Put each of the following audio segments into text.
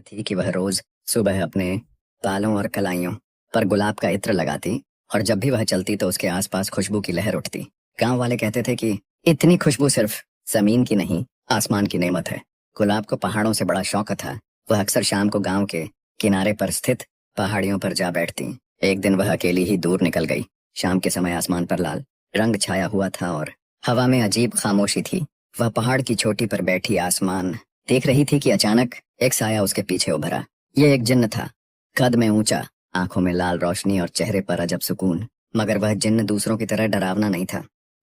थी कि वह रोज सुबह अपने बालों और कलाइयों पर गुलाब का इत्र लगाती और जब भी वह चलती तो उसके आसपास खुशबू की लहर उठती। गांव वाले कहते थे कि इतनी खुशबू सिर्फ जमीन की नहीं, आसमान की नेमत है। गुलाब को पहाड़ों से बड़ा शौक था। वह अक्सर शाम को गांव के किनारे पर स्थित पहाड़ियों पर जा बैठती। एक दिन वह अकेली ही दूर निकल गई। शाम के समय आसमान पर लाल रंग छाया हुआ था और हवा में अजीब खामोशी थी। वह पहाड़ की चोटी पर बैठी आसमान देख रही थी कि अचानक एक साया उसके पीछे उभरा। यह एक जिन्न था, कद में ऊंचा, आंखों में लाल रोशनी और चेहरे पर अजब सुकून। मगर वह जिन्न दूसरों की तरह डरावना नहीं था।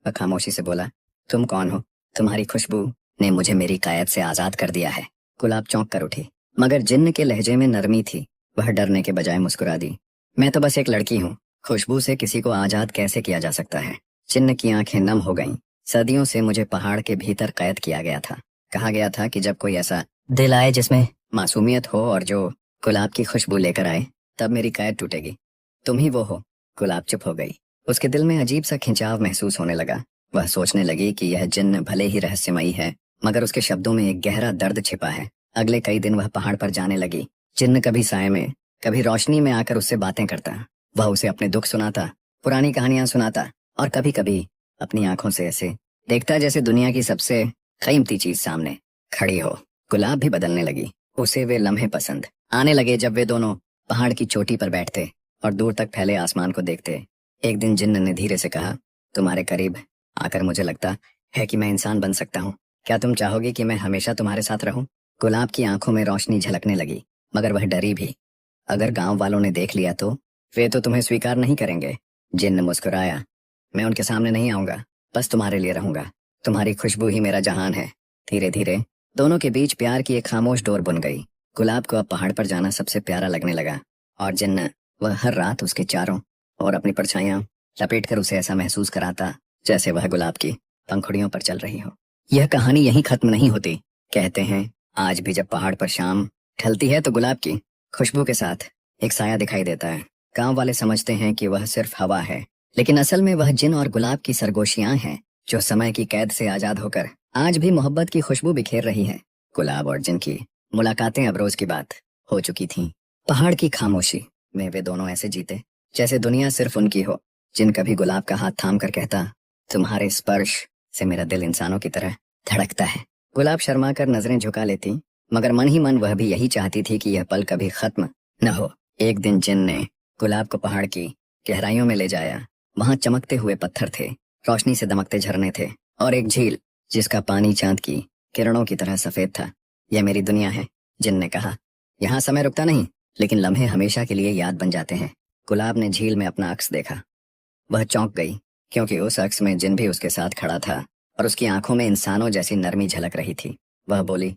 वह खामोशी से बोला, तुम कौन हो? तुम्हारी खुशबू ने मुझे मेरी कैद से आजाद कर दिया है। गुलाब चौंक कर उठी, मगर जिन्न के लहजे में नरमी थी। वह डरने के बजाय मुस्कुरा दी। मैं तो बस एक लड़की हूँ। खुशबू से किसी को आजाद कैसे किया जा सकता है? जिन्न की आंखें नम हो गईं। सदियों से मुझे पहाड़ के भीतर कैद किया गया था। कहा गया था कि जब कोई ऐसा दिल आए जिसमें मासूमियत हो और जो गुलाब की खुशबू लेकर आए, तब मेरी कैद टूटेगी। तुम ही वो हो। गुलाब चुप हो गई। उसके दिल में अजीब सा खिंचाव महसूस होने लगा। वह सोचने लगी कि यह जिन्न भले ही रहस्यमयी है, मगर उसके शब्दों में एक गहरा दर्द छिपा है। अगले कई दिन वह पहाड़ पर जाने लगी। जिन्न कभी साय में, कभी रोशनी में आकर उससे बातें करता। वह उसे अपने दुख सुनाता, पुरानी कहानियां सुनाता और कभी कभी अपनी आंखों से ऐसे देखता जैसे दुनिया की सबसे कीमती चीज सामने खड़ी हो। गुलाब भी बदलने लगी। उसे वे लम्हे पसंद आने लगे जब वे दोनों पहाड़ की चोटी पर बैठते और दूर तक फैले आसमान को देखते। एक दिन जिन्न ने धीरे से कहा, तुम्हारे करीब आकर मुझे लगता है कि मैं इंसान बन सकता हूँ। क्या तुम चाहोगे कि मैं हमेशा तुम्हारे साथ रहूं? गुलाब की आंखों में रोशनी झलकने लगी, मगर वह डरी भी। अगर गांव वालों ने देख लिया तो वे तो तुम्हें स्वीकार नहीं करेंगे। जिन्न मुस्कुराया, मैं उनके सामने नहीं आऊंगा, बस तुम्हारे लिए रहूंगा। तुम्हारी खुशबू ही मेरा जहान है। धीरे धीरे दोनों के बीच प्यार की एक खामोश डोर बुन गई। गुलाब को अब पहाड़ पर जाना सबसे प्यारा लगने लगा और जिन्न वह हर रात उसके चारों और अपनी परछाइयां लपेट कर उसे ऐसा महसूस कराता जैसे वह गुलाब की पंखुड़ियों पर चल रही हो। यह कहानी यहीं खत्म नहीं होती। कहते हैं आज भी जब पहाड़ पर शाम ढलती है तो गुलाब की खुशबू के साथ एक साया दिखाई देता है। गांव वाले समझते हैं कि वह सिर्फ हवा है, लेकिन असल में वह जिन्न और गुलाब की सरगोशियां हैं जो समय की कैद से आजाद होकर आज भी मोहब्बत की खुशबू बिखेर रही है। गुलाब और जिन्न की मुलाकातें अब रोज की बात हो चुकी थीं। पहाड़ की खामोशी में वे दोनों ऐसे जीते जैसे दुनिया सिर्फ उनकी हो। जिन्न कभी गुलाब का हाथ थाम कर कहता, तुम्हारे स्पर्श से मेरा दिल इंसानों की तरह धड़कता है। गुलाब शर्मा कर नजरें झुका लेती, मगर मन ही मन वह भी यही चाहती थी कि यह पल कभी खत्म न हो। एक दिन जिन्न ने गुलाब को पहाड़ की गहराइयों में ले जाया। वहां चमकते हुए पत्थर थे, रोशनी से दमकते झरने थे और एक झील जिसका पानी चांद की किरणों की तरह सफेद था। यह मेरी दुनिया है, जिन्न ने कहा। यहाँ समय रुकता नहीं, लेकिन लम्हे हमेशा के लिए याद बन जाते हैं। गुलाब ने झील में अपना अक्स देखा। वह चौंक गई, क्योंकि उस अक्स में जिन्न भी उसके साथ खड़ा था और उसकी आंखों में इंसानों जैसी नरमी झलक रही थी। वह बोली,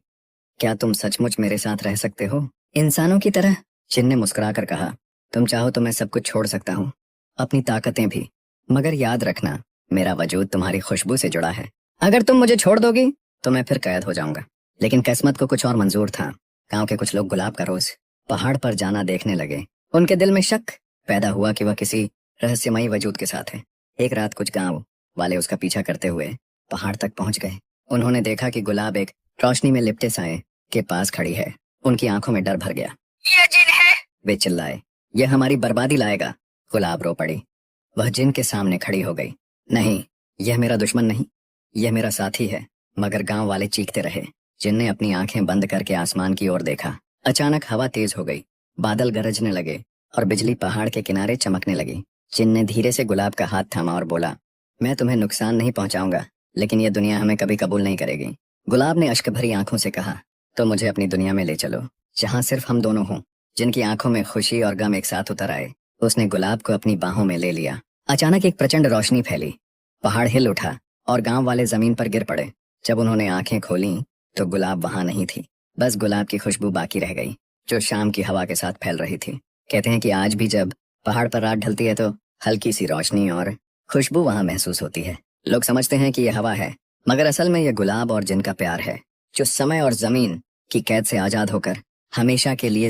क्या तुम सचमुच मेरे साथ रह सकते हो, इंसानों की तरह? जिन्न ने मुस्कुराकर कहा, तुम चाहो तो मैं सब कुछ छोड़ सकता हूँ, अपनी ताकतें भी, मगर याद रखना मेरा वजूद तुम्हारी खुशबू से जुड़ा है। अगर तुम मुझे छोड़ दोगी तो मैं फिर कैद हो जाऊंगा। लेकिन किस्मत को कुछ और मंजूर था। गांव के कुछ लोग गुलाब का रोज पहाड़ पर जाना देखने लगे। उनके दिल में शक पैदा हुआ कि वह किसी रहस्यमयी वजूद के साथ है। एक रात कुछ गांव वाले उसका पीछा करते हुए पहाड़ तक पहुंच गए। उन्होंने देखा कि गुलाब एक रोशनी में लिपटे साए के पास खड़ी है। उनकी आंखों में डर भर गया। ये जिन्न है, वे चिल्लाए, यह हमारी बर्बादी लाएगा। गुलाब रो पड़ी। वह जिन्न के सामने खड़ी हो गई। नहीं, यह मेरा दुश्मन नहीं, यह मेरा साथी है। मगर गांव वाले चीखते रहे। जिन्न ने अपनी आंखें बंद करके आसमान की ओर देखा। अचानक हवा तेज हो गई, बादल गरजने लगे और बिजली पहाड़ के किनारे चमकने लगी। जिन्न ने धीरे से गुलाब का हाथ थामा और बोला, मैं तुम्हें नुकसान नहीं पहुंचाऊंगा, लेकिन यह दुनिया हमें कभी कबूल नहीं करेगी। गुलाब ने अश्क भरी आंखों से कहा, तो मुझे अपनी दुनिया में ले चलो, जहां सिर्फ हम दोनों हों। जिनकी आंखों में खुशी और गम एक साथ उतर आए। उसने गुलाब को अपनी बाहों में ले लिया। अचानक एक प्रचंड रोशनी फैली, पहाड़ हिल उठा और गांव वाले जमीन पर गिर पड़े। जब उन्होंने आंखें खोलीं तो गुलाब वहां नहीं थी, बस गुलाब की खुशबू बाकी रह गई, जो शाम की हवा के साथ फैल रही थी। कहते हैं कि आज भी जब पहाड़ पर रात ढलती है तो हल्की सी रोशनी और खुशबू वहां महसूस होती है। लोग समझते हैं कि यह हवा है, मगर असल में यह गुलाब और जिन्न का प्यार है, जो समय और जमीन की कैद से आजाद होकर हमेशा के लिए